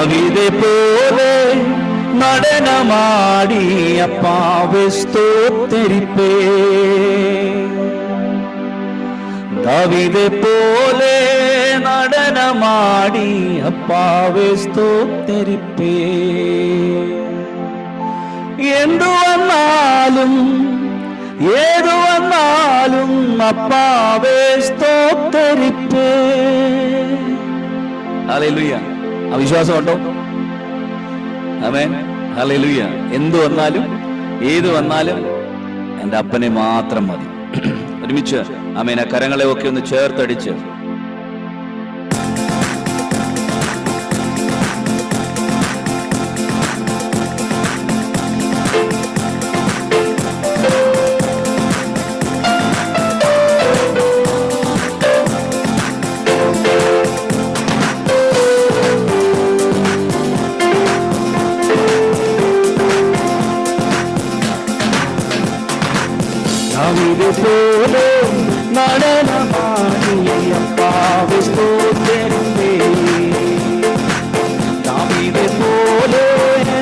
ദാവീദെ പോലെ നടനമാടി അപ്പാവെ സ്തോത്തരിപ്പേ. ദാവീദെ പോലെ നടനമാടി അപ്പാവെ സ്തോത്തരിപ്പേ. എന്തു വന്നാലും ഏതു വന്നാലും അപ്പാവെ സ്തോത്തരിപ്പേ. ഹല്ലേലൂയ. ആ വിശ്വാസം ഉണ്ടോ? ആമേൻ. ഹല്ലേലൂയ. എന്തു വന്നാലും ഏത് വന്നാലും എൻ്റെ അപ്പനെ മാത്രം മതി. ഒരുമിച്ച് ആമേൻ. ആ കരങ്ങളെ ഒക്കെ ഒന്ന് ചേർത്തടിച്ച് പോലെ നടനമാടി അപ്പാവെ സ്തോത്തരിപ്പേ. ദാവീദെ പോലെ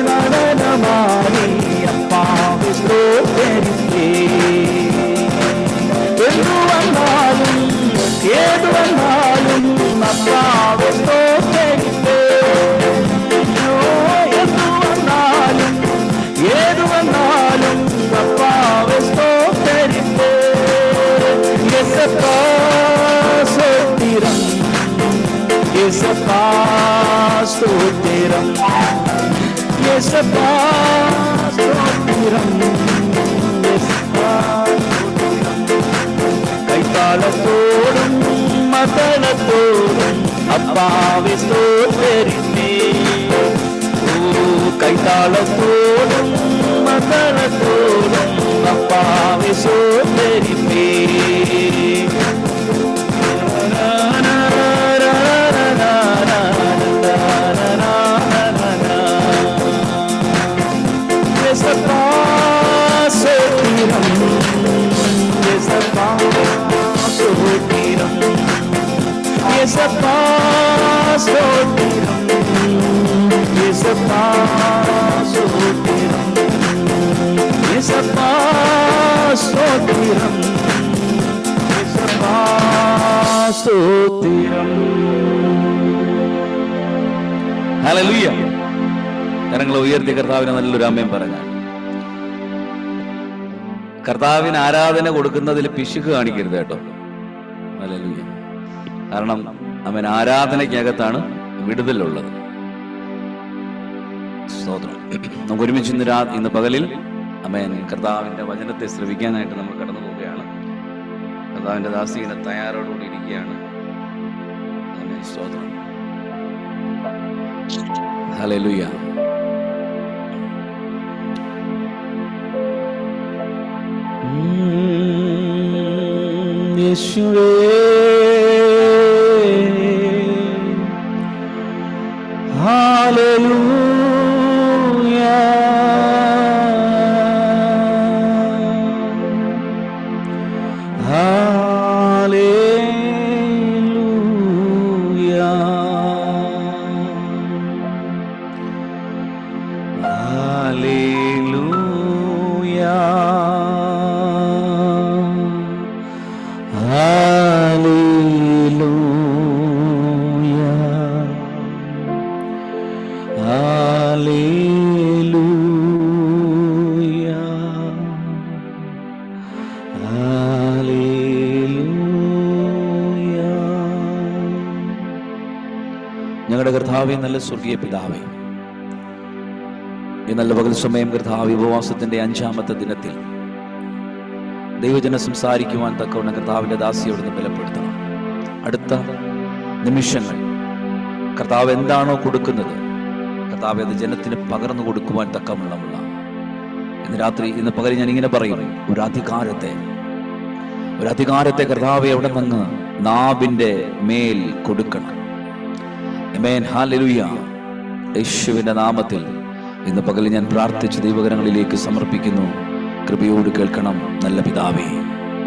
നടനമാടി അപ്പാവെ സ്തോത്തരിപ്പേ. എന്തു വന്നാലും ഏതു വന്നാലും അപ്പാവെ സ്തോത്തരിപ്പേ. എന്തു വന്നാലും ഏതു വന്നാലും അപ്പാവെ സ്തോത്തരിപ്പേ. യേശപ്പാ സ്തോത്രം, യേശപ്പാ സ്തോത്രം, യേശപ്പാ സ്തോത്രം, യേശപ്പാ സ്തോത്രം. കൈത്താളത്തോടും മതളത്തോടും അപ്പാവെ സ്തോത്തരിപ്പേ. കൈത്താളത്തോടും മതളത്തോടും അപ്പാവെ സ്തോത്തരിപ്പേ. യേശപ്പാ സ്തോത്രം, യേശപ്പാ സ്തോത്രം, യേശപ്പാ സ്തോത്രം, യേശപ്പാ സ്തോത്രം, യേശപ്പാ സ്തോത്രം, യേശപ്പാ സ്തോത്രം. ഹല്ലേലൂയ. കരങ്ങൾ ഉയർത്തി കർത്താവിന് നല്ലൊരു ആമേൻ പറഞ്ഞാൽ. കർത്താവിന് ആരാധന കൊടുക്കുന്നതിൽ പിശുക്ക് കാണിക്കരുത് കേട്ടോ. ഹല്ലേലൂയ. കാരണം അവൻ ആരാധനയ്ക്കകത്താണ് വിടുതലുള്ളത്. സ്തോത്രം. നമുക്ക് ഒരുമിച്ച് ഇന്ന് പകലിൽ ആമേൻ കർത്താവിന്റെ വചനത്തെ ശ്രവിക്കാനായിട്ട് നമ്മൾ കടന്നു പോവുകയാണ്. കർത്താവിന്റെ ദാസീനെ തയ്യാറോടുകൂടി ഇരിക്കുകയാണ്. ആമേൻ. സ്തോത്രം. ഹല്ലേലൂയ. യേശുവേ ഹല്ലേലൂയ. ഹല്ലേലൂയ. ഹല്ലേലൂയ. ഞങ്ങളുടെ കർത്താവേ, നല്ല സ്വർഗീയ പിതാവേ, ഈ നല്ല പകൽ സമയം കർത്താവ് ഉപവാസത്തിന്റെ 5-ാമത്തെ ദിനത്തിൽ ദൈവജനം സംസാരിക്കുവാൻ തക്കവണ്ണം കർത്താവിന്റെ ദാസിയോട് ബലപ്പെടുത്തണം. അടുത്ത നിമിഷങ്ങൾ കർത്താവ് എന്താണോ കൊടുക്കുന്നത് കർത്താവ് അത് ജനത്തിന് പകർന്നു കൊടുക്കുവാൻ തക്കമുള്ള ഇന്ന് പകരം ഞാൻ ഇങ്ങനെ പറയും, ഒരു അധികാരത്തെ കർത്താവെ അവിടെ നിന്ന് നാവിന്റെ മേൽ കൊടുക്കണം. ആമേൻ. ഹല്ലേലൂയ. യേശുവിന്റെ നാമത്തിൽ ഇന്ന് പകൽ ഞാൻ പ്രാർത്ഥിച്ച് ദൈവകരങ്ങളിലേക്ക് സമർപ്പിക്കുന്നു. കൃപയോട് കേൾക്കണം നല്ല പിതാവേ.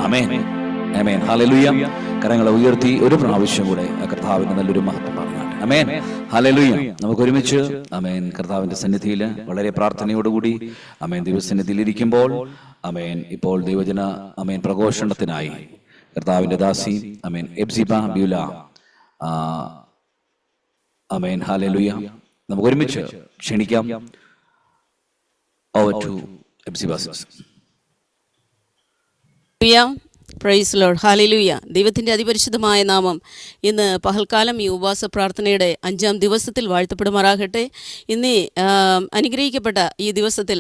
ആമേൻ. ആമേൻ. ഹല്ലേലൂയ. കരങ്ങളെ ഉയർത്തി ഒരു പ്രാവശ്യം കൂടെ കർത്താവിന് നല്ലൊരു മഹത്വം പറഞ്ഞാട്ടെ. അമേൻ. ഹല്ലേലൂയ. നമുക്ക് ഒരുമിച്ച് അമേൻ കർത്താവിന്റെ സന്നിധിയിൽ വളരെ പ്രാർത്ഥനയോടുകൂടി അമേൻ ദൈവസന്നിധിയിൽ ഇരിക്കുമ്പോൾ അമേൻ ഇപ്പോൾ ദൈവജന അമേൻ പ്രഘോഷണത്തിനായി കർത്താവിന്റെ ദാസി അമേൻ എബ്സിബ ബ്യൂല അമേൻ ഹല്ലേലൂയ നമുക്ക് ഒരുമിച്ച് ക്ഷണിക്കാം. Over to Ebsiba sister. Praise lord. Hallelujah. ദൈവത്തിൻ്റെ അതിപരിശുദ്ധമായ നാമം ഇന്ന് പകൽക്കാലം ഈ ഉപവാസ പ്രാർത്ഥനയുടെ 5-ാം ദിവസത്തിൽ വാഴ്ത്തപ്പെടുമാറാകട്ടെ. ഇന്ന് അനുഗ്രഹിക്കപ്പെട്ട ഈ ദിവസത്തിൽ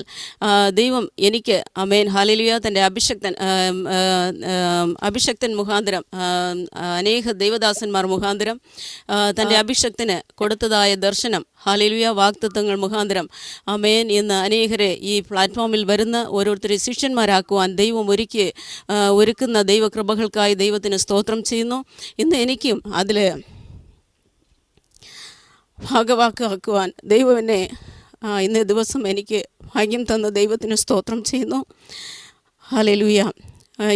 ദൈവം എനിക്ക് അമേൻ ഹല്ലേലൂയ തൻ്റെ അഭിഷക്തൻ മുഖാന്തരം അനേക ദൈവദാസന്മാർ മുഖാന്തരം തൻ്റെ അഭിഷക്തന് കൊടുത്തതായ ദർശനം ഹല്ലേലൂയ വാഗ്ദത്തങ്ങൾ മുഖാന്തരം അമേൻ ഇന്ന് അനേകരെ ഈ പ്ലാറ്റ്ഫോമിൽ വരുന്ന ഓരോരുത്തരെ ശിഷ്യന്മാരാക്കുവാൻ ദൈവം ഒരുക്കുന്ന ദൈവകൃപകൾക്കായി ദൈവത്തിന് സ്തോത്രം ചെയ്യുന്നു. ഇന്ന് എനിക്കും അതിൽ ഭാഗവാക്കാക്കുവാൻ ദൈവം എന്നെ ഇന്നേ ദിവസം എനിക്ക് ഭാഗ്യം തന്ന ദൈവത്തിന് സ്തോത്രം ചെയ്യുന്നു. ഹല്ലേലൂയ.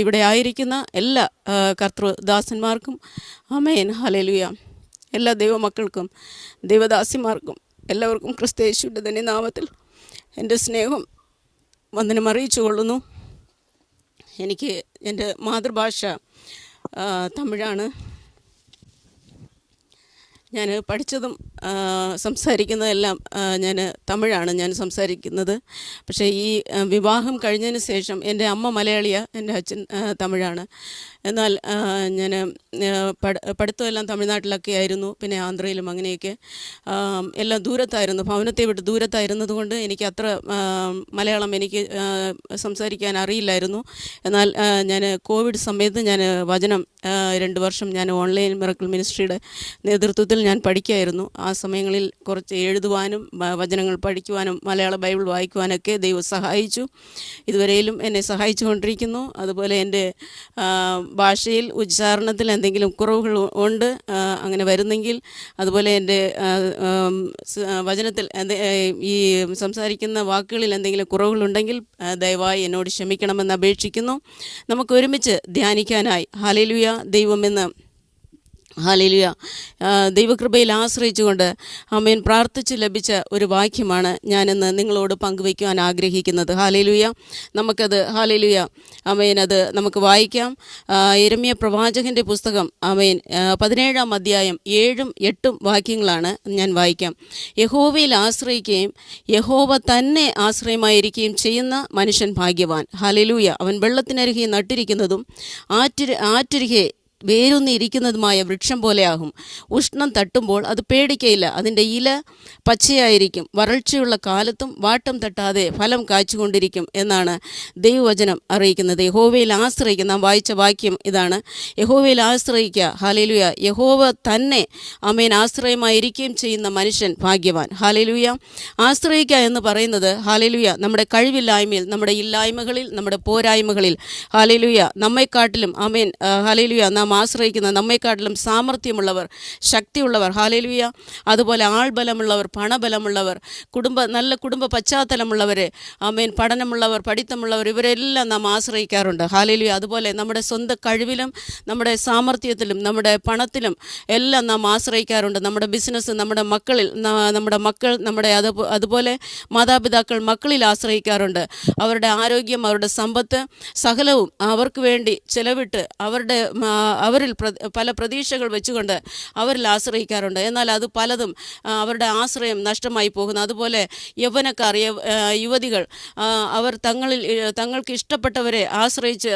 ഇവിടെ ആയിരിക്കുന്ന എല്ലാ കർത്തൃദാസന്മാർക്കും ആമേൻ ഹല്ലേലൂയ, എല്ലാ ദൈവമക്കൾക്കും ദൈവദാസിമാർക്കും എല്ലാവർക്കും ക്രിസ്തുയേശുവിൻ്റെ തന്നെ നാമത്തിൽ എൻ്റെ സ്നേഹം വന്ദനം അറിയിച്ചു കൊള്ളുന്നു. എനിക്ക് എൻ്റെ മാതൃഭാഷ തമിഴാണ്. ഞാൻ പഠിച്ചതും സംസാരിക്കുന്നതെല്ലാം തമിഴാണ് ഞാൻ സംസാരിക്കുന്നത്. പക്ഷേ ഈ വിവാഹം കഴിഞ്ഞതിന് ശേഷം എൻ്റെ അമ്മ മലയാളിയാണ്, എൻ്റെ അച്ഛൻ തമിഴാണ്. എന്നാൽ ഞാൻ പഠിത്തമെല്ലാം തമിഴ്നാട്ടിലൊക്കെ ആയിരുന്നു, പിന്നെ ആന്ധ്രയിലും അങ്ങനെയൊക്കെ എല്ലാം ദൂരത്തായിരുന്നു, ഭവനത്തെ വിട്ട് ദൂരത്തായിരുന്നത് കൊണ്ട് എനിക്ക് അത്ര മലയാളം എനിക്ക് സംസാരിക്കാൻ അറിയില്ലായിരുന്നു. എന്നാൽ ഞാൻ കോവിഡ് സമയത്ത് ഞാൻ വചനം 2 വർഷം ഞാൻ ഓൺലൈൻ മിറക്കിൾ മിനിസ്ട്രിയുടെ നേതൃത്വത്തിൽ ഞാൻ പഠിക്കുകയായിരുന്നു. ആ സമയങ്ങളിൽ കുറച്ച് എഴുതുവാനും വചനങ്ങൾ പഠിക്കുവാനും മലയാള ബൈബിൾ വായിക്കുവാനൊക്കെ ദൈവം സഹായിച്ചു. ഇതുവരെയും എന്നെ സഹായിച്ചു കൊണ്ടിരിക്കുന്നു. അതുപോലെ എൻ്റെ ഭാഷയിൽ ഉച്ചാരണത്തിൽ എന്തെങ്കിലും കുറവുകൾ ഉണ്ട് അങ്ങനെ വരുന്നെങ്കിൽ, അതുപോലെ എൻ്റെ വചനത്തിൽ ഈ സംസാരിക്കുന്ന വാക്കുകളിൽ എന്തെങ്കിലും കുറവുകളുണ്ടെങ്കിൽ ദയവായി എന്നോട് ക്ഷമിക്കണമെന്ന് അപേക്ഷിക്കുന്നു. നമുക്ക് ഒരുമിച്ച് ധ്യാനിക്കാനായി ഹല്ലേലൂയ ദൈവമെന്ന് ഹല്ലേലൂയ ദൈവകൃപയിൽ ആശ്രയിച്ചുകൊണ്ട് ആമേൻ പ്രാർത്ഥിച്ച് ലഭിച്ച ഒരു വാക്യമാണ് ഞാനിന്ന് നിങ്ങളോട് പങ്കുവയ്ക്കുവാൻ ആഗ്രഹിക്കുന്നത്. ഹല്ലേലൂയ. നമുക്കത് ഹല്ലേലൂയ ആമേൻ അത് നമുക്ക് വായിക്കാം. യിരെമ്യാ പ്രവാചകൻ്റെ പുസ്തകം ആമേൻ 17-ാം അധ്യായം 7ഉം 8ഉം വാക്യങ്ങളാണ് ഞാൻ വായിക്കാം. യഹോവയിൽ ആശ്രയിക്കുകയും യഹോവ തന്നെ ആശ്രയമായിരിക്കുകയും ചെയ്യുന്ന മനുഷ്യൻ ഭാഗ്യവാൻ. ഹല്ലേലൂയ. അവൻ വെള്ളത്തിനരികെ നട്ടിരിക്കുന്നതും ആറ്റരികെ വേരൂന്നിയിരിക്കുന്നതുമായ വൃക്ഷം പോലെയാകും. ഉഷ്ണം തട്ടുമ്പോൾ അത് പേടിക്കയില്ല. അതിൻ്റെ ഇല പച്ചയായിരിക്കും. വരൾച്ചയുള്ള കാലത്തും വാട്ടം തട്ടാതെ ഫലം കായ്ച്ചുകൊണ്ടിരിക്കും എന്നാണ് ദൈവവചനം അറിയിക്കുന്നത്. യഹോവയിൽ ആശ്രയിക്കുക. നാം വായിച്ച വാക്യം ഇതാണ്. യഹോവയിൽ ആശ്രയിക്കുക. ഹല്ലേലൂയ. യഹോവ തന്നെ ആമേൻ ആശ്രയമായിരിക്കുകയും ചെയ്യുന്ന മനുഷ്യൻ ഭാഗ്യവാൻ. ഹല്ലേലൂയ. ആശ്രയിക്കുക എന്ന് പറയുന്നത് ഹല്ലേലൂയ നമ്മുടെ കഴിവില്ലായ്മയിൽ, നമ്മുടെ ഇല്ലായ്മകളിൽ, നമ്മുടെ പോരായ്മകളിൽ ഹല്ലേലൂയ നമ്മെക്കാട്ടിലും ആമേൻ ഹല്ലേലൂയ നാം ആശ്രയിക്കുന്ന നമ്മെക്കാട്ടിലും സാമർഥ്യമുള്ളവർ, ശക്തിയുള്ളവർ ഹല്ലേലൂയ, അതുപോലെ ആൾബലമുള്ളവർ, പണബലമുള്ളവർ, നല്ല കുടുംബ പശ്ചാത്തലമുള്ളവർ ആമേൻ പഠനമുള്ളവർ, പഠിത്തമുള്ളവർ, ഇവരെല്ലാം നാം ആശ്രയിക്കാറുണ്ട്. ഹല്ലേലൂയ. അതുപോലെ നമ്മുടെ സ്വന്തം കഴിവിലും നമ്മുടെ സാമർഥ്യത്തിലും നമ്മുടെ പണത്തിലും എല്ലാം നാം ആശ്രയിക്കാറുണ്ട്. നമ്മുടെ ബിസിനസ്, നമ്മുടെ മക്കൾ, നമ്മുടെ അതുപോലെ മാതാപിതാക്കൾ മക്കളിൽ ആശ്രയിക്കാറുണ്ട്. അവരുടെ ആരോഗ്യം, അവരുടെ സമ്പത്ത് സകലവും അവർക്ക് വേണ്ടി ചെലവിട്ട് അവരിൽ പല പ്രതീക്ഷകൾ വെച്ചുകൊണ്ട് അവരിൽ ആശ്രയിക്കാറുണ്ട്. എന്നാൽ അത് പലതും അവരുടെ ആശ്രയം നഷ്ടമായി പോകുന്നു. അതുപോലെ യൗവനക്കാർ, യുവതികൾ അവർ തങ്ങൾക്ക് ഇഷ്ടപ്പെട്ടവരെ ആശ്രയിച്ച്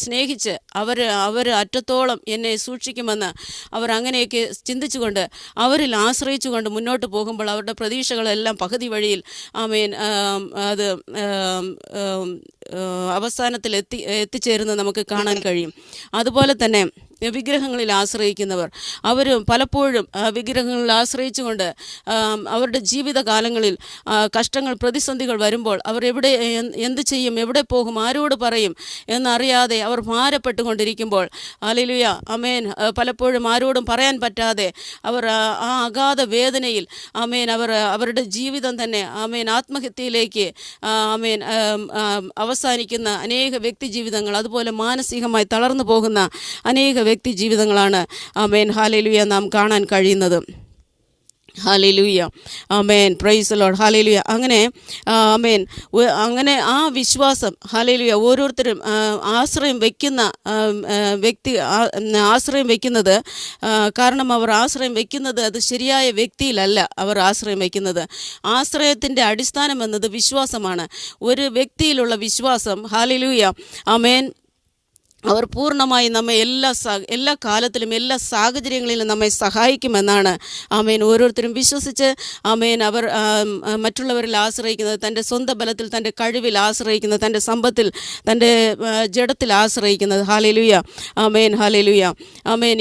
സ്നേഹിച്ച് അവർ അറ്റത്തോളം എന്നെ സൂക്ഷിക്കുമെന്ന് അവർ അങ്ങനെയൊക്കെ ചിന്തിച്ചുകൊണ്ട് അവരിൽ ആശ്രയിച്ചുകൊണ്ട് മുന്നോട്ട് പോകുമ്പോൾ അവരുടെ പ്രതീക്ഷകളെല്ലാം പകുതി വഴിയിൽ ആമേൻ അത് അവസാനത്തിൽ എത്തിച്ചേരുന്നത് നമുക്ക് കാണാൻ കഴിയും. അതുപോലെ തന്നെ വിഗ്രഹങ്ങളിൽ ആശ്രയിക്കുന്നവർ അവർ പലപ്പോഴും വിഗ്രഹങ്ങളിൽ ആശ്രയിച്ചുകൊണ്ട് അവരുടെ ജീവിതകാലങ്ങളിൽ കഷ്ടങ്ങൾ, പ്രതിസന്ധികൾ വരുമ്പോൾ അവർ എന്ത് ചെയ്യും, എവിടെ പോകും, ആരോട് പറയും എന്നറിയാതെ അവർ ഭാരപ്പെട്ടുകൊണ്ടിരിക്കുമ്പോൾ ഹല്ലേലൂയ ആമേൻ പലപ്പോഴും ആരോടും പറയാൻ പറ്റാതെ അവർ ആ അഗാധ വേദനയിൽ ആമേൻ അവരുടെ ജീവിതം തന്നെ ആമേൻ ആത്മഹത്യയിലേക്ക് ആമേൻ അവസാനിക്കുന്ന അനേക വ്യക്തി ജീവിതങ്ങൾ, അതുപോലെ മാനസികമായി തളർന്നു പോകുന്ന അനേക വ്യക്തി ജീവിതങ്ങളാണ് ആമേൻ ഹല്ലേലൂയ നാം കാണാൻ കഴിയുന്നത്. Hallelujah. Amen. Price the lord. Hallelujah. അങ്ങനെ ആമേൻ. അങ്ങനെ ആ വിശ്വാസം ഹല്ലേലൂയ ഓരോരുത്തരും ആശ്രയം വയ്ക്കുന്ന ആശ്രയം വയ്ക്കുന്നത്, കാരണം അവർ ആശ്രയം വയ്ക്കുന്നത് അത് ശരിയായ വ്യക്തിയിലല്ല. അവർ ആശ്രയം വയ്ക്കുന്നത്, ആശ്രയത്തിൻ്റെ അടിസ്ഥാനം എന്നത് വിശ്വാസമാണ്. ഒരു വ്യക്തിയിലുള്ള വിശ്വാസം ഹല്ലേലൂയ ആമേൻ അവർ പൂർണ്ണമായി നമ്മെ എല്ലാ കാലത്തിലും എല്ലാ സാഹചര്യങ്ങളിലും നമ്മെ സഹായിക്കുമെന്നാണ് ആമേൻ ഓരോരുത്തരും വിശ്വസിച്ച് ആമേൻ അവർ മറ്റുള്ളവരിൽ ആശ്രയിക്കുന്നത്, തൻ്റെ സ്വന്തം ബലത്തിൽ, തൻ്റെ കഴിവിൽ ആശ്രയിക്കുന്നത്, തൻ്റെ സമ്പത്തിൽ, തൻ്റെ ജഡത്തിൽ ആശ്രയിക്കുന്നത്. ഹല്ലേലൂയ. ആമേൻ. ഹല്ലേലൂയ. ആമേൻ.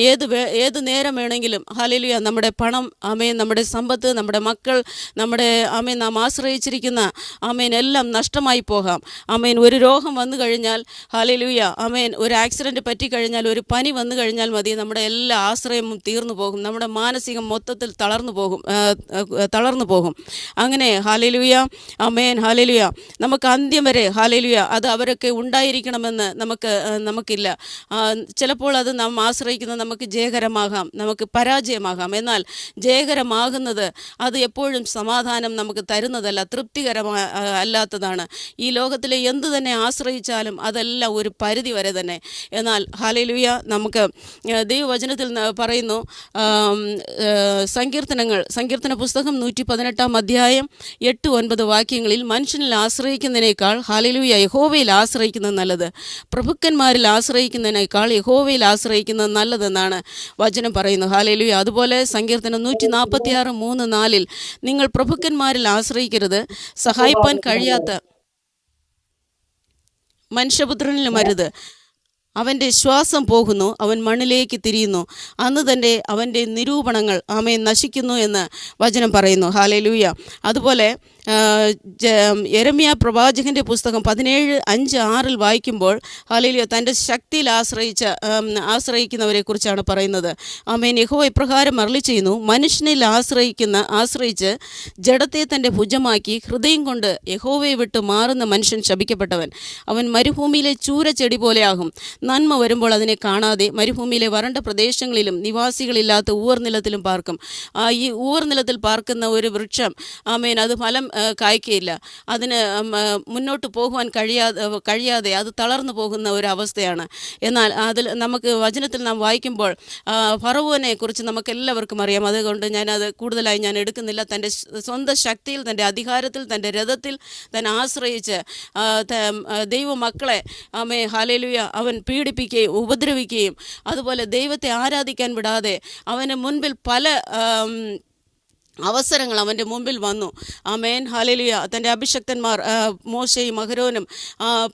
ഏത് നേരം വേണമെങ്കിലും ഹല്ലേലൂയ നമ്മുടെ പണം, ആമേൻ നമ്മുടെ സമ്പത്ത്, നമ്മുടെ മക്കൾ, നമ്മുടെ ആമേൻ നാം ആശ്രയിച്ചിരിക്കുന്ന ആമേൻ എല്ലാം നഷ്ടമായി പോകാം. ആമേൻ. ഒരു രോഗം വന്നു കഴിഞ്ഞാൽ ഹല്ലേലൂയ ആമേൻ ഒരു ആക്സിഡൻറ്റ് പറ്റിക്കഴിഞ്ഞാൽ, ഒരു പനി വന്നു കഴിഞ്ഞാൽ മതി, നമ്മുടെ എല്ലാ ആശ്രയവും തീർന്നു പോകും. നമ്മുടെ മാനസികം മൊത്തത്തിൽ തളർന്നു പോകും. അങ്ങനെ ഹല്ലേലൂയ ആമേൻ. ഹല്ലേലൂയ. നമുക്ക് അന്ത്യം വരെ ഹല്ലേലൂയ അത് അവരൊക്കെ ഉണ്ടായിരിക്കണമെന്ന് നമുക്കില്ല. ചിലപ്പോൾ അത് നാം ആശ്രയിക്കുന്നത് നമുക്ക് ജയകരമാകാം, നമുക്ക് പരാജയമാകാം. എന്നാൽ ജയകരമാകുന്നത് അത് എപ്പോഴും സമാധാനം നമുക്ക് തരുന്നതല്ല, തൃപ്തികരമല്ലാത്തതാണ്. ഈ ലോകത്തിലെ എന്തു തന്നെ ആശ്രയിച്ചാലും അതെല്ലാം ഒരു പരിധി വരെ തന്നെ. എന്നാൽ ഹല്ലേലൂയ നമുക്ക് ദൈവവചനത്തിൽ പറയുന്നു, സങ്കീർത്തന പുസ്തകം 118 അധ്യായം 8-9 വാക്യങ്ങളിൽ, മനുഷ്യനിൽ ആശ്രയിക്കുന്നതിനേക്കാൾ ഹല്ലേലൂയ യഹോവയിൽ ആശ്രയിക്കുന്നത് നല്ലത്, പ്രഭുക്കന്മാരിൽ ആശ്രയിക്കുന്നതിനേക്കാൾ യഹോവയിൽ ആശ്രയിക്കുന്നത് നല്ലതെന്നാണ് വചനം പറയുന്നത്. ഹല്ലേലൂയ. അതുപോലെ സങ്കീർത്തനം 146:3-4 നിങ്ങൾ പ്രഭുക്കന്മാരിൽ ആശ്രയിക്കരുത്, സഹായിപ്പാൻ കഴിയാത്ത മനുഷ്യപുത്രനിലും അരുത്. അവൻ്റെ ശ്വാസം പോകുന്നു, അവൻ മണ്ണിലേക്ക് തിരിയുന്നു, അന്ന് തന്നെ അവൻ്റെ നിരൂപണങ്ങൾ ആമേൻ നശിക്കുന്നു എന്ന് വചനം പറയുന്നു. ഹല്ലേലൂയ. അതുപോലെ യെരമ്യാ പ്രവാചകൻ്റെ പുസ്തകം 17:5-6 വായിക്കുമ്പോൾ ഹല്ലേലൂയ തൻ്റെ ശക്തിയിൽ ആശ്രയിക്കുന്നവരെ കുറിച്ചാണ് പറയുന്നത്. ആമേൻ. യഹോവ ഇപ്രകാരം അരുളി ചെയ്യുന്നു, മനുഷ്യനിൽ ആശ്രയിച്ച് ജഡത്തെ തൻ്റെ ഭുജമാക്കി ഹൃദയം കൊണ്ട് യഹോവയെ വിട്ട് മാറുന്ന മനുഷ്യൻ ശപിക്കപ്പെട്ടവൻ. അവൻ മരുഭൂമിയിലെ ചൂരച്ചെടി പോലെയാകും. നന്മ വരുമ്പോൾ അതിനെ കാണാതെ മരുഭൂമിയിലെ വരണ്ട പ്രദേശങ്ങളിലും നിവാസികളില്ലാത്ത ഊർനിലത്തിലും പാർക്കും. ഈ ഊർനിലത്തിൽ പാർക്കുന്ന ഒരു വൃക്ഷം ആമേൻ അത് ഫലം കായ്ക്കയില്ല. അതിന് മുന്നോട്ട് പോകുവാൻ കഴിയാതെ അത് തളർന്നു പോകുന്ന ഒരു അവസ്ഥയാണ്. എന്നാൽ അതിൽ നമുക്ക് വചനത്തിൽ നാം വായിക്കുമ്പോൾ ഫറവോനെ കുറിച്ച് നമുക്കെല്ലാവർക്കും അറിയാം. അതുകൊണ്ട് ഞാനത് കൂടുതലായി ഞാൻ എടുക്കുന്നില്ല. തൻ്റെ സ്വന്തം ശക്തിയിൽ, തൻ്റെ അധികാരത്തിൽ, തൻ്റെ രഥത്തിൽ താൻ ആശ്രയിച്ച് ദൈവമക്കളെ ആമേ ഹല്ലേലൂയ അവൻ പീഡിപ്പിക്കുകയും ഉപദ്രവിക്കുകയും അതുപോലെ ദൈവത്തെ ആരാധിക്കാൻ വിടാതെ അവന് മുൻപിൽ പല അവസരങ്ങൾ അവൻ്റെ മുമ്പിൽ വന്നു. ആമേൻ. ഹല്ലേലൂയ. തൻ്റെ അഭിഷക്തന്മാർ മോശയും അഹരോനും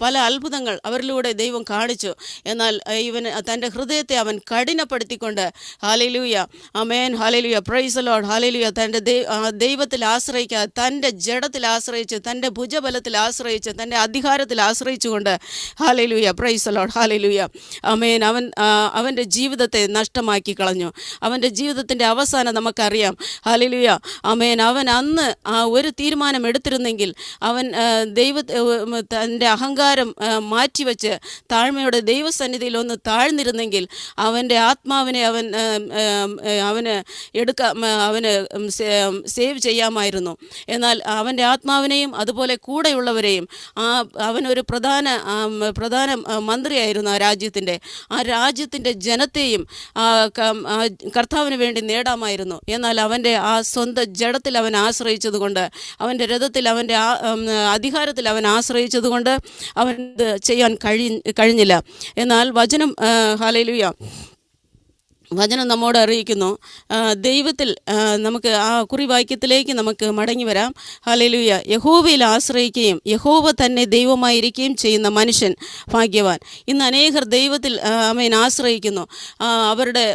പല അത്ഭുതങ്ങൾ അവരിലൂടെ ദൈവം കാണിച്ചു. എന്നാൽ ഇവന് തൻ്റെ ഹൃദയത്തെ അവൻ കഠിനപ്പെടുത്തിക്കൊണ്ട് hallelujah amen. Hallelujah. Praise the lord. Hallelujah. തൻ്റെ ദൈവത്തിൽ ആശ്രയിക്കാതെ തൻ്റെ ജഡത്തിൽ ആശ്രയിച്ച്, തൻ്റെ ഭുജബലത്തിൽ ആശ്രയിച്ച്, തൻ്റെ അധികാരത്തിൽ ആശ്രയിച്ചുകൊണ്ട് hallelujah. Praise the lord. Hallelujah. Amen. അവൻ്റെ ജീവിതത്തെ നഷ്ടമാക്കി കളഞ്ഞു. അവൻ്റെ ജീവിതത്തിൻ്റെ അവസാനം നമുക്കറിയാം. ഹല്ലേലൂയ. ആമേൻ. അവൻ അന്ന് ഒരു തീരുമാനം എടുത്തിരുന്നെങ്കിൽ, അവൻ തൻ്റെ അഹങ്കാരം മാറ്റിവെച്ച് താഴ്മയോടെ ദൈവസന്നിധിയിൽ ഒന്ന് താഴ്ന്നിരുന്നെങ്കിൽ അവൻ്റെ ആത്മാവിനെ അവന് സേവ് ചെയ്യാമായിരുന്നു. എന്നാൽ അവൻ്റെ ആത്മാവിനെയും അതുപോലെ കൂടെയുള്ളവരെയും അവനൊരു പ്രധാന മന്ത്രിയായിരുന്നു ആ രാജ്യത്തിൻ്റെ ജനത്തെയും കർത്താവിന് വേണ്ടി നേടാമായിരുന്നു. എന്നാൽ അവൻ്റെ സ്വന്തം ജഡത്തിൽ അവൻ ആശ്രയിച്ചതുകൊണ്ട്, അവൻ്റെ രഥത്തിൽ, അവൻ്റെ അധികാരത്തിൽ അവൻ ആശ്രയിച്ചതുകൊണ്ട് അവൻ ഇത് ചെയ്യാൻ കഴിഞ്ഞില്ല. എന്നാൽ വചനം ഹല്ലേലൂയ വചനം നമ്മോട് അറിയിക്കുന്നു, ദൈവത്തിൽ നമുക്ക് ആ കുറിവാക്യത്തിലേക്ക് നമുക്ക് മടങ്ങി വരാം. ഹല്ലേലൂയ. യഹോവയിൽ ആശ്രയിക്കുകയും യഹോവ തന്നെ ദൈവമായിരിക്കുകയും ചെയ്യുന്ന മനുഷ്യൻ ഭാഗ്യവാൻ. ഇന്ന് അനേകർ ദൈവത്തിൽ ആമേൻ ആശ്രയിക്കുന്നു. അവരുടെ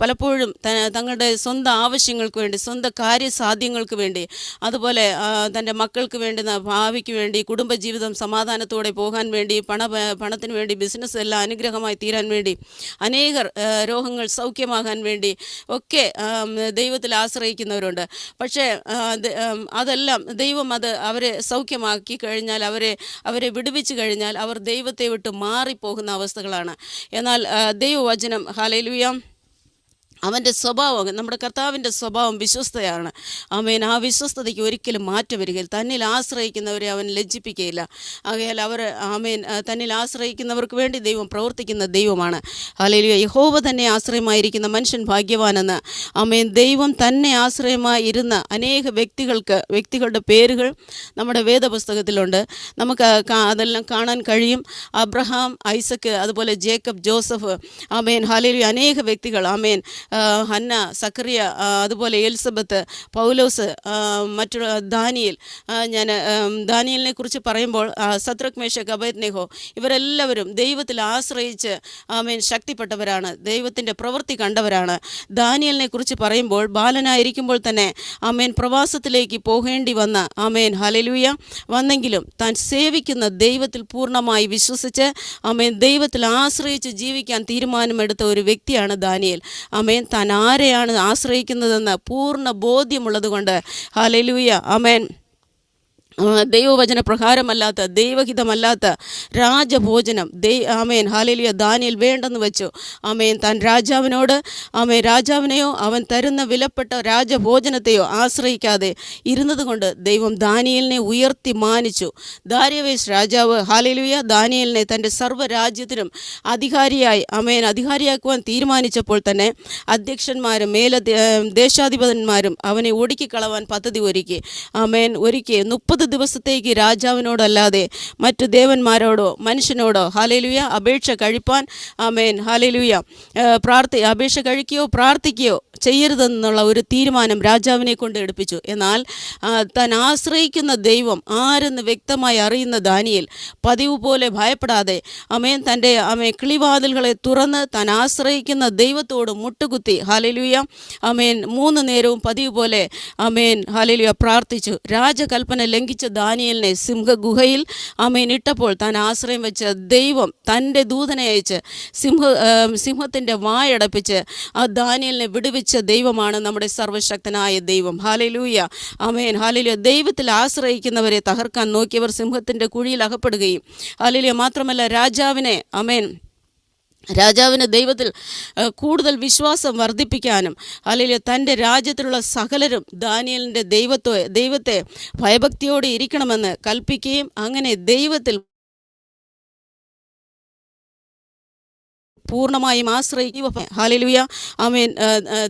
പലപ്പോഴും തങ്ങളുടെ സ്വന്തം ആവശ്യങ്ങൾക്ക് വേണ്ടി, സ്വന്തം കാര്യസാധ്യങ്ങൾക്ക് വേണ്ടി, അതുപോലെ തൻ്റെ മക്കൾക്ക് വേണ്ടി, ഭാവിക്ക് വേണ്ടി, കുടുംബജീവിതം സമാധാനത്തോടെ പോകാൻ വേണ്ടി, പണത്തിന് വേണ്ടി, ബിസിനസ് എല്ലാം അനുഗ്രഹമായി തീരാൻ വേണ്ടി, അനേകർ രോഗങ്ങൾ സൗഖ്യമാകാൻ വേണ്ടി ഒക്കെ ദൈവത്തിൽ ആശ്രയിക്കുന്നവരുണ്ട്. പക്ഷേ അതെല്ലാം ദൈവം അവരെ സൗഖ്യമാക്കി കഴിഞ്ഞാൽ, അവരെ വിടുവിച്ചു കഴിഞ്ഞാൽ അവർ ദൈവത്തെ വിട്ട് മാറിപ്പോകുന്ന അവസ്ഥകളാണ്. എന്നാൽ ദൈവവചനം ഹല്ലേലൂയ അവൻ്റെ സ്വഭാവം, നമ്മുടെ കർത്താവിൻ്റെ സ്വഭാവം വിശ്വസ്തയാണ്. ആമേൻ. ആ വിശ്വസ്തതയ്ക്ക് ഒരിക്കലും മാറ്റം വരികയില്ല. തന്നിൽ ആശ്രയിക്കുന്നവരെ അവൻ ലജ്ജിപ്പിക്കുകയില്ല. ആകയാൽ അവർ ആമേൻ തന്നിൽ ആശ്രയിക്കുന്നവർക്ക് വേണ്ടി ദൈവം പ്രവർത്തിക്കുന്ന ദൈവമാണ്. ഹല്ലേലൂയ. യഹോവ തന്നെ ആശ്രയമായിരിക്കുന്ന മനുഷ്യൻ ഭാഗ്യവാനെന്ന്. ആമേൻ. ദൈവം തന്നെ ആശ്രയമായി ഇരുന്ന അനേക വ്യക്തികളുടെ പേരുകൾ നമ്മുടെ വേദപുസ്തകത്തിലുണ്ട്. നമുക്ക് അതെല്ലാം കാണാൻ കഴിയും. അബ്രഹാം, ഐസക്ക്, അതുപോലെ ജേക്കബ്, ജോസഫ്, ആമേൻ. ഹല്ലേലൂയ. അനേക വ്യക്തികൾ, ആമേൻ. ഹന്ന, സക്കറിയ, അതുപോലെ എലിസബത്ത്, പൗലോസ്, മറ്റുള്ള ദാനിയേൽ. ഞാൻ ദാനിയേലിനെ കുറിച്ച് പറയുമ്പോൾ സദ്രക്, മേശക്, അബേദ്നെഗോ ഇവരെല്ലാവരും ദൈവത്തിൽ ആശ്രയിച്ച് ആമേൻ ശക്തിപ്പെട്ടവരാണ്, ദൈവത്തിൻ്റെ പ്രവൃത്തി കണ്ടവരാണ്. ദാനിയേലിനെ കുറിച്ച് പറയുമ്പോൾ ബാലനായിരിക്കുമ്പോൾ തന്നെ ആമേൻ പ്രവാസത്തിലേക്ക് പോകേണ്ടി വന്ന ആമേൻ ഹല്ലേലൂയ വന്നെങ്കിലും താൻ സേവിക്കുന്ന ദൈവത്തിൽ പൂർണ്ണമായി വിശ്വസിച്ച് ആമേൻ ദൈവത്തിൽ ആശ്രയിച്ച് ജീവിക്കാൻ തീരുമാനമെടുത്ത ഒരു വ്യക്തിയാണ് ദാനിയേൽ. ആമേൻ. താൻ ആരെയാണ് ആശ്രയിക്കുന്നതെന്ന് പൂർണ്ണ ബോധ്യമുള്ളത് കൊണ്ട് ഹല്ലേലൂയ ആമേൻ ദൈവവചന പ്രകാരമല്ലാത്ത, ദൈവഹിതമല്ലാത്ത രാജഭോജനം ആമേൻ ഹല്ലേലൂയ ദാനിയേൽ വേണ്ടെന്ന് വെച്ചു. ആമേൻ. താൻ രാജാവിനോട് രാജാവിനെയോ അവൻ തരുന്ന വിലപ്പെട്ട രാജഭോജനത്തെയോ ആശ്രയിക്കാതെ ഇരുന്നത് കൊണ്ട് ദൈവം ദാനിയേലിനെ ഉയർത്തി മാനിച്ചു. ദാര്യാവേശ് രാജാവ് ഹല്ലേലൂയ ദാനിയേലിനെ തൻ്റെ സർവ്വരാജ്യത്തിനും അധികാരിയാക്കുവാൻ തീരുമാനിച്ചപ്പോൾ തന്നെ അധ്യക്ഷന്മാരും ദേശാധിപതിന്മാരും അവനെ ഒടുക്കിക്കളവാൻ പദ്ധതി ഒരുക്കി. ആമേൻ. 30 ദിവസത്തേക്ക് രാജാവിനോടല്ലാതെ മറ്റു ദേവന്മാരോടോ മനുഷ്യനോടോ ഹല്ലേലൂയ അപേക്ഷ കഴിപ്പാൻ ആമേൻ ഹല്ലേലൂയ അപേക്ഷ കഴിക്കുകയോ പ്രാർത്ഥിക്കുകയോ ചെയ്യരുതെന്നുള്ള ഒരു തീരുമാനം രാജാവിനെ കൊണ്ട് എടുപ്പിച്ചു. എന്നാൽ താൻ ആശ്രയിക്കുന്ന ദൈവം ആരെന്ന് വ്യക്തമായി അറിയുന്ന ദാനിയേൽ പതിവ് പോലെ ഭയപ്പെടാതെ തൻ്റെ കിളിവാതിലുകളെ തുറന്ന് താൻ ആശ്രയിക്കുന്ന ദൈവത്തോട് മുട്ടുകുത്തി ഹല്ലേലൂയ 3 നേരവും പതിവ് പോലെ ഹല്ലേലൂയ പ്രാർത്ഥിച്ചു. രാജകൽപ്പന ലംഘിച്ച ദാനിയേലിനെ സിംഹഗുഹയിൽ ഇട്ടപ്പോൾ താൻ ആശ്രയം വെച്ച ദൈവം തൻ്റെ ദൂതനെ അയച്ച് സിംഹത്തിൻ്റെ വായടപ്പിച്ച് ആ ദാനിയേലിനെ വിടുവിച്ച ദൈവമാണ് നമ്മുടെ സർവശക്തനായ ദൈവം. Hallelujah amen. ഹല്ലേലൂയ. ദൈവത്തിൽ ആശ്രയിക്കുന്നവരെ തകർക്കാൻ നോക്കിയവർ സിംഹത്തിൻ്റെ കുഴിയിൽ അകപ്പെടുകയും ഹല്ലേലൂയ മാത്രമല്ല രാജാവിന് ദൈവത്തിൽ കൂടുതൽ വിശ്വാസം വർദ്ധിപ്പിക്കാനും ഹല്ലേലൂയ തൻ്റെ രാജ്യത്തിലുള്ള സകലരും ദാനിയേലിൻ്റെ ദൈവത്തെ ഭയഭക്തിയോടെ ഇരിക്കണമെന്ന് കൽപ്പിക്കുകയും അങ്ങനെ ദൈവത്തിൽ പൂർണ്ണമായും ആശ്രയിക്കുക. ഹല്ലേലൂയ ആമേൻ.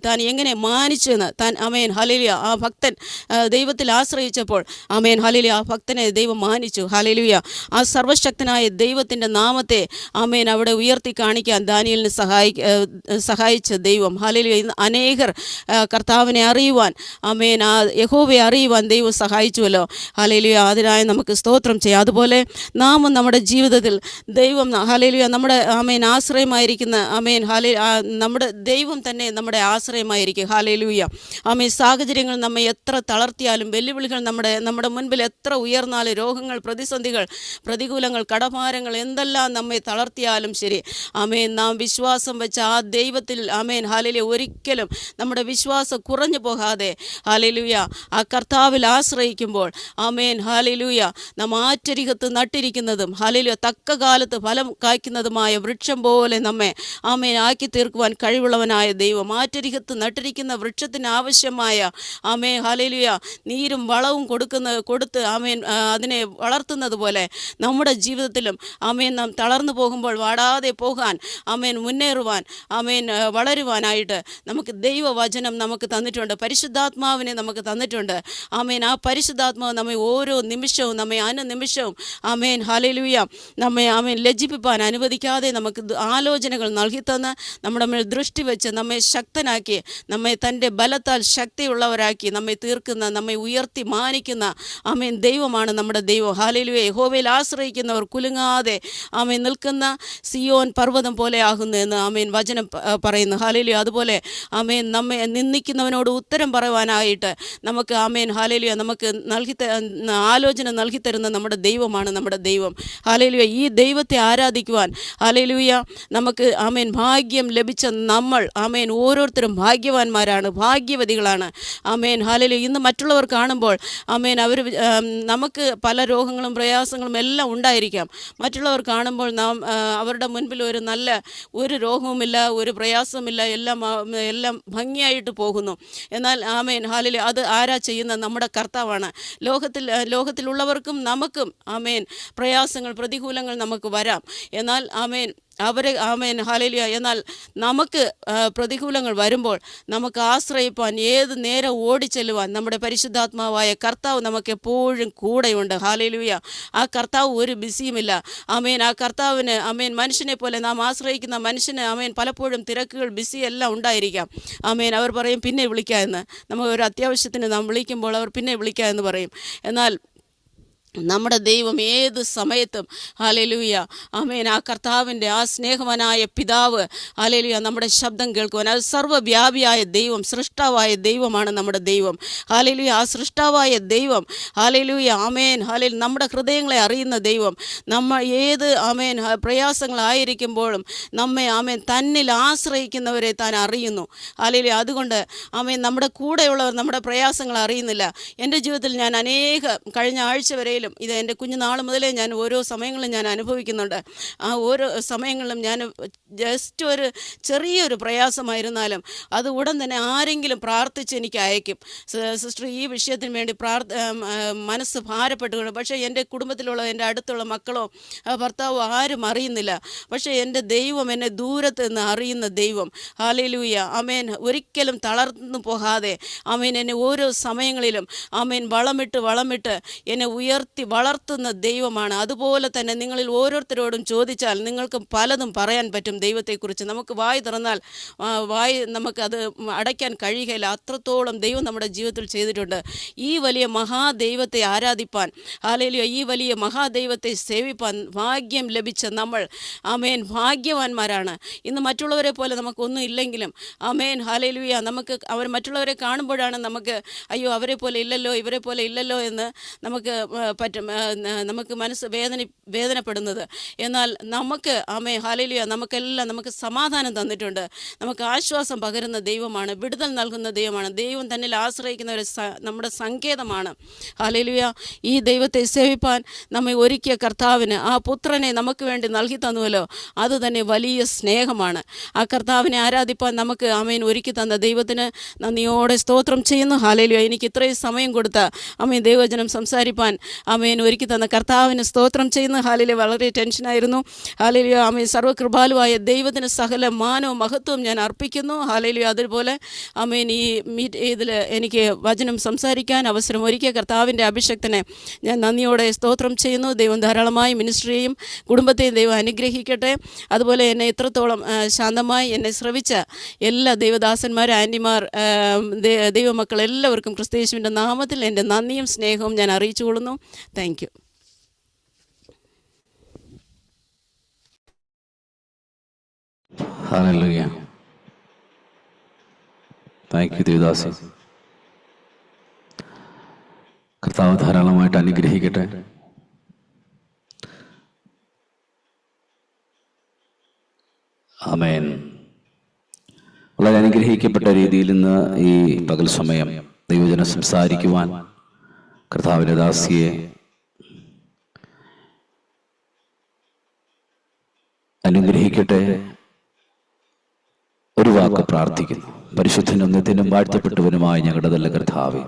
താൻ എങ്ങനെ മാനിച്ചെന്ന് താൻ ആമേൻ ഹല്ലേലൂയ ആ ഭക്തൻ ദൈവത്തിൽ ആശ്രയിച്ചപ്പോൾ ആമേൻ ഹല്ലേലൂയ ആ ഭക്തനെ ദൈവം മാനിച്ചു. ഹല്ലേലൂയ. ആ സർവശക്തനായ ദൈവത്തിൻ്റെ നാമത്തെ ആമേൻ അവിടെ ഉയർത്തി കാണിക്കാൻ ദാനിയേലിന് സഹായിച്ച ദൈവം. ഹല്ലേലൂയ. ഇന്ന് അനേകർ കർത്താവിനെ അറിയുവാൻ ആമേൻ ആ യഹോവയെ അറിയുവാൻ ദൈവം സഹായിച്ചുവല്ലോ. ഹല്ലേലൂയ. അതിനായി നമുക്ക് സ്തോത്രം ചെയ്യാം. അതുപോലെ നാമും നമ്മുടെ ജീവിതത്തിൽ ദൈവം ഹല്ലേലൂയ നമ്മുടെ ആമേൻ ആശ്രയമായിരിക്കുന്ന ആമേൻ നമ്മുടെ ദൈവം തന്നെ നമ്മുടെ ആശ്രയമായിരിക്കും. ഹല്ലേലൂയ. ആമേൻ. സാഹചര്യങ്ങൾ നമ്മെ എത്ര തളർത്തിയാലും, വെല്ലുവിളികൾ നമ്മുടെ മുൻപിൽ എത്ര ഉയർന്നാലും, രോഗങ്ങൾ, പ്രതിസന്ധികൾ, പ്രതികൂലങ്ങൾ, കടഭാരങ്ങൾ എന്തെല്ലാം നമ്മെ തളർത്തിയാലും ശരി ആമേൻ നാം വിശ്വാസം വെച്ച ആ ദൈവത്തിൽ ആമേൻ ഹല്ലേലൂയ ഒരിക്കലും നമ്മുടെ വിശ്വാസം കുറഞ്ഞു പോകാതെ ഹല്ലേലൂയ ആ കർത്താവിൽ ആശ്രയിക്കുമ്പോൾ ആമേൻ ഹല്ലേലൂയ നാം ആറ്റരികത്ത് നട്ടിരിക്കുന്നതും ഹല്ലേലൂയ തക്ക കാലത്ത് ഫലം കായ്ക്കുന്നതുമായ വൃക്ഷം പോലെ നമ്മെ ആമേൻ ആക്കി തീർക്കുവാൻ കഴിവുള്ളവനായ ദൈവം. ആറ്റരികത്ത് നട്ടിരിക്കുന്ന വൃക്ഷത്തിന് ആവശ്യമായ ആമേൻ ഹല്ലേലൂയ നീരും വളവും കൊടുത്ത് ആമേൻ അതിനെ വളർത്തുന്നത് പോലെ നമ്മുടെ ജീവിതത്തിലും ആമേൻ നാം തളർന്നു പോകുമ്പോൾ വാടാതെ പോകാൻ ആമേൻ മുന്നേറുവാൻ ആമേൻ വളരുവാനായിട്ട് നമുക്ക് ദൈവവചനം നമുക്ക് തന്നിട്ടുണ്ട്. പരിശുദ്ധാത്മാവിനെ നമുക്ക് തന്നിട്ടുണ്ട്. ആമേൻ ആ പരിശുദ്ധാത്മാവ് നമ്മെ ഓരോ നിമിഷവും നമ്മെ അനുനിമിഷവും ആമേൻ ഹല്ലേലൂയ നമ്മെ ആമേൻ ലജ്ജിപ്പിപ്പാൻ അനുവദിക്കാതെ നമുക്ക് ആലോചനകൾ നൽകിത്തന്ന് നമ്മുടെ മേൽ ദൃഷ്ടി വെച്ച് നമ്മെ ശക്തനാക്കി, നമ്മെ തൻ്റെ ബലത്താൽ ശക്തിയുള്ളവരാക്കി നമ്മെ തീർക്കുന്ന, നമ്മെ ഉയർത്തി മാനിക്കുന്ന ആമേൻ ദൈവമാണ് നമ്മുടെ ദൈവം. ഹല്ലേലൂയ. യഹോവയിൽ ആശ്രയിക്കുന്നവർ കുലുങ്ങാതെ ആമേൻ നിൽക്കുന്ന സിയോൻ പർവ്വതം പോലെ ആകുന്നു എന്ന് ആമേൻ വചനം പറയുന്നു. ഹല്ലേലൂയ. അതുപോലെ ആമേൻ നമ്മെ നിന്ദിക്കുന്നവനോട് ഉത്തരം പറയുവാനായിട്ട് നമുക്ക് ആമേൻ ഹല്ലേലൂയ നമുക്ക് ആലോചന നൽകിത്തരുന്ന നമ്മുടെ ദൈവമാണ് നമ്മുടെ ദൈവം. ഹല്ലേലൂയ. ഈ ദൈവത്തെ ആരാധിക്കുവാൻ ഹല്ലേലൂയ നമുക്ക് നമുക്ക് ആമേൻ ഭാഗ്യം ലഭിച്ച നമ്മൾ ആമേൻ ഓരോരുത്തരും ഭാഗ്യവാന്മാരാണ്, ഭാഗ്യവതികളാണ്. Amen hallelujah. ഇന്ന് മറ്റുള്ളവർ കാണുമ്പോൾ ആമേൻ അവർ നമുക്ക് പല രോഗങ്ങളും പ്രയാസങ്ങളും എല്ലാം ഉണ്ടായിരിക്കാം. മറ്റുള്ളവർ കാണുമ്പോൾ നാം അവരുടെ മുൻപിൽ ഒരു രോഗവുമില്ല, ഒരു പ്രയാസവുമില്ല, എല്ലാം ഭംഗിയായിട്ട് പോകുന്നു. എന്നാൽ ആമേൻ ഹല്ലേലൂയ, അത് ആരാ ചെയ്യുന്നത്? നമ്മുടെ കർത്താവാണ്. ലോകത്തിലുള്ളവർക്കും നമുക്കും ആമേൻ പ്രയാസങ്ങൾ, പ്രതികൂലങ്ങൾ നമുക്ക് വരാം. എന്നാൽ ആമേൻ ആമേൻ ഹല്ലേലൂയ. എന്നാൽ നമുക്ക് പ്രതികൂലങ്ങൾ വരുമ്പോൾ നമുക്ക് ആശ്രയിപ്പാൻ, ഏത് നേരം ഓടിച്ചെല്ലുവാൻ നമ്മുടെ പരിശുദ്ധാത്മാവായ കർത്താവ് നമുക്ക് എപ്പോഴും കൂടെയുണ്ട്. ഹല്ലേലൂയ. ആ കർത്താവ് ഒരു ബിസിയുമില്ല. ആമേൻ. ആ കർത്താവിന് ആമേൻ മനുഷ്യനെ പോലെ നാം ആശ്രയിക്കുന്ന മനുഷ്യന് ആമേൻ പലപ്പോഴും തിരക്കുകൾ, ബിസി എല്ലാം ഉണ്ടായിരിക്കാം. ആമേൻ. അവർ പറയും പിന്നെ വിളിക്കാം എന്ന്. നമുക്ക് ഒരു അത്യാവശ്യത്തിന് നാം വിളിക്കുമ്പോൾ അവർ പിന്നെ വിളിക്കാം എന്ന് പറയും. എന്നാൽ നമ്മുടെ ദൈവം ഏത് സമയത്തും ഹല്ലേലൂയ ആമേൻ ആ കർത്താവിൻ്റെ ആ സ്നേഹവാനായ പിതാവ് ഹല്ലേലൂയ നമ്മുടെ ശബ്ദം കേൾക്കുവാൻ, അത് സർവ്വവ്യാപിയായ ദൈവം, സൃഷ്ടാവായ ദൈവമാണ് നമ്മുടെ ദൈവം. ഹല്ലേലൂയ. ആ സൃഷ്ടാവായ ദൈവം ഹല്ലേലൂയ ആമേൻ ഹല്ലേലൂയ നമ്മുടെ ഹൃദയങ്ങളെ അറിയുന്ന ദൈവം. നമ്മൾ ഏത് ആമേൻ പ്രയാസങ്ങളായിരിക്കുമ്പോഴും നമ്മെ ആമേൻ തന്നിൽ ആശ്രയിക്കുന്നവരെ താൻ അറിയുന്നു. ഹല്ലേലൂയ. അതുകൊണ്ട് ആമേൻ നമ്മുടെ കൂടെയുള്ളവർ നമ്മുടെ പ്രയാസങ്ങൾ അറിയുന്നില്ല. എൻ്റെ ജീവിതത്തിൽ ഞാൻ കഴിഞ്ഞ ആഴ്ച വരെ ഇത് എൻ്റെ കുഞ്ഞുനാൾ മുതലേ ഞാൻ ഓരോ സമയങ്ങളും ഞാൻ അനുഭവിക്കുന്നുണ്ട്. ആ ഓരോ സമയങ്ങളിലും ഞാൻ ജസ്റ്റ് ഒരു ചെറിയൊരു പ്രയാസമായിരുന്നാലും അത് ഉടൻ തന്നെ ആരെങ്കിലും പ്രാർത്ഥിച്ച് എനിക്ക് അയക്കും. സിസ്റ്റർ ഈ വിഷയത്തിന് വേണ്ടി മനസ്സ് ഭാരപ്പെട്ടുകൊണ്ട്. പക്ഷേ എൻ്റെ കുടുംബത്തിലുള്ള എൻ്റെ അടുത്തുള്ള മക്കളോ ഭർത്താവോ ആരും അറിയുന്നില്ല. പക്ഷേ എൻ്റെ ദൈവം എന്നെ ദൂരത്ത് നിന്ന് അറിയുന്ന ദൈവം. ഹല്ലേലൂയ. ആമേൻ. ഒരിക്കലും തളർന്നു പോകാതെ ആമേൻ എന്നെ ഓരോ സമയങ്ങളിലും ആമേൻ വളമിട്ട് എന്നെ വളർത്തുന്ന ദൈവമാണ്. അതുപോലെ തന്നെ നിങ്ങളിൽ ഓരോരുത്തരോടും ചോദിച്ചാൽ നിങ്ങൾക്ക് പലതും പറയാൻ പറ്റും ദൈവത്തെക്കുറിച്ച്. നമുക്ക് വായി തുറന്നാൽ നമുക്കത് അടയ്ക്കാൻ കഴിയുകയില്ല. അത്രത്തോളം ദൈവം നമ്മുടെ ജീവിതത്തിൽ ചെയ്തിട്ടുണ്ട്. ഈ വലിയ മഹാദൈവത്തെ ആരാധിപ്പാൻ, ഹല്ലേലൂയ, ഈ വലിയ മഹാദൈവത്തെ സേവിപ്പാൻ ഭാഗ്യം ലഭിച്ച നമ്മൾ ആമേൻ ഭാഗ്യവാന്മാരാണ്. ഇന്ന് മറ്റുള്ളവരെ പോലെ നമുക്കൊന്നും ഇല്ലെങ്കിലും ആമേൻ ഹല്ലേലൂയ നമുക്ക് മറ്റുള്ളവരെ കാണുമ്പോഴാണ് നമുക്ക് അയ്യോ അവരെ പോലെ ഇല്ലല്ലോ, ഇവരെ പോലെ ഇല്ലല്ലോ എന്ന് നമുക്ക് മനസ്സ് വേദനപ്പെടുന്നത്. എന്നാൽ നമുക്ക് ആമേൻ ഹല്ലേലൂയ നമുക്ക് സമാധാനം തന്നിട്ടുണ്ട്. നമുക്ക് ആശ്വാസം പകരുന്ന ദൈവമാണ്, വിടുതൽ നൽകുന്ന ദൈവമാണ്. ദൈവം തന്നിൽ ആശ്രയിക്കുന്നവരെ നമ്മുടെ സങ്കേതമാണ്. ഹല്ലേലൂയ. ഈ ദൈവത്തെ സേവിപ്പാൻ നമ്മെ ഒരുക്കിയ കർത്താവിന്, ആ പുത്രനെ നമുക്ക് വേണ്ടി നൽകി തന്നുവല്ലോ, അത് തന്നെ വലിയ സ്നേഹമാണ്. ആ കർത്താവിനെ ആരാധിപ്പാൻ നമുക്ക് ആമേൻ ഒരുക്കി തന്ന ദൈവത്തിന് നന്ദിയോടെ സ്തോത്രം ചെയ്യുന്നു. ഹല്ലേലൂയ. എനിക്ക് ഇത്രയും സമയം കൊടുത്ത ആമേൻ ദൈവവചനം സംസാരിപ്പാൻ ആമേൻ ഒരുക്കി തന്ന കർത്താവിന് സ്തോത്രം ചെയ്യുന്നു. ഹല്ലേലൂയ. വളരെ ടെൻഷനായിരുന്നു. ഹല്ലേലൂയ. ആമേൻ. സർവ്വകൃപാലുവായ ദൈവത്തിന് സകല മാനവും മഹത്വവും ഞാൻ അർപ്പിക്കുന്നു. ഹല്ലേലൂയ. അതുപോലെ ആമേൻ ഇതിൽ എനിക്ക് വചനം സംസാരിക്കാൻ അവസരം ഒരുക്കിയ കർത്താവിൻ്റെ അഭിഷക്തനെ ഞാൻ നന്ദിയോടെ സ്തോത്രം ചെയ്യുന്നു. ദൈവം ധാരാളമായി മിനിസ്ട്രിയെയും കുടുംബത്തെയും ദൈവം അനുഗ്രഹിക്കട്ടെ. അതുപോലെ എന്നെ ഇത്രത്തോളം ശാന്തമായി എന്നെ ശ്രവിച്ച എല്ലാ ദൈവദാസന്മാർ, ആൻറ്റിമാർ, ദൈവമക്കൾ എല്ലാവർക്കും ക്രിസ്തുയേശുവിൻ്റെ നാമത്തിൽ എൻ്റെ നന്ദിയും സ്നേഹവും ഞാൻ അറിയിച്ചു കൊള്ളുന്നു. Thank you. Hallelujah. Thank you devadasi. കർത്താവ് ധാരാളമായിട്ട് അനുഗ്രഹിക്കട്ടെ. ആമേൻ. വളരെ അനുഗ്രഹിക്കപ്പെട്ട രീതിയിൽ ഇന്ന് ഈ പകൽ സമയം ദൈവജനം സംസാരിക്കുവാൻ കർത്താവിൻ്റെ ദാസിയെ അനുഗ്രഹിക്കട്ടെ. ഒരു വാക്ക് പ്രാർത്ഥിക്കുന്നു. പരിശുദ്ധനും നിത്യനും വാഴ്ത്തപ്പെട്ടവനുമായ ഞങ്ങളുടെ നല്ല കർത്താവേ,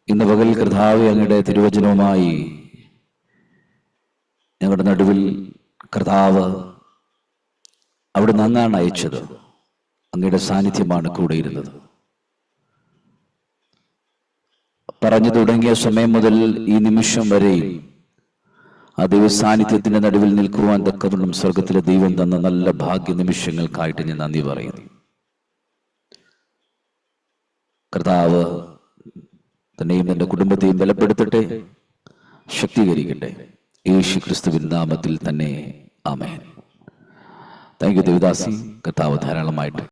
ഇന്ന് പകൽ കർത്താവേ അങ്ങയുടെ തിരുവചനവുമായി ഞങ്ങളുടെ നടുവിൽ കർത്താവ് അവിടെ നന്നാണ് അയച്ചത്. അങ്ങയുടെ സാന്നിധ്യമാണ് കൂടെയിരുന്നത്. പറഞ്ഞു തുടങ്ങിയ സമയം മുതൽ ഈ നിമിഷം വരെയും ആ ദൈവ സാന്നിധ്യത്തിന്റെ നടുവിൽ നിൽക്കുവാൻ തക്കവണ്ണം സ്വർഗത്തിലെ ദൈവം തന്ന നല്ല ഭാഗ്യ നിമിഷങ്ങൾക്കായിട്ട് ഞാൻ നന്ദി പറയുന്നു. കർത്താവ് തന്നെയും തന്റെ കുടുംബത്തെയും ബലപ്പെടുത്തട്ടെ, ശക്തീകരിക്കട്ടെ. യേശു ക്രിസ്തുവിൻ നാമത്തിൽ തന്നെ ആമേൻ. Thank you devadasi. കർത്താവ് ധാരാളമായിട്ട്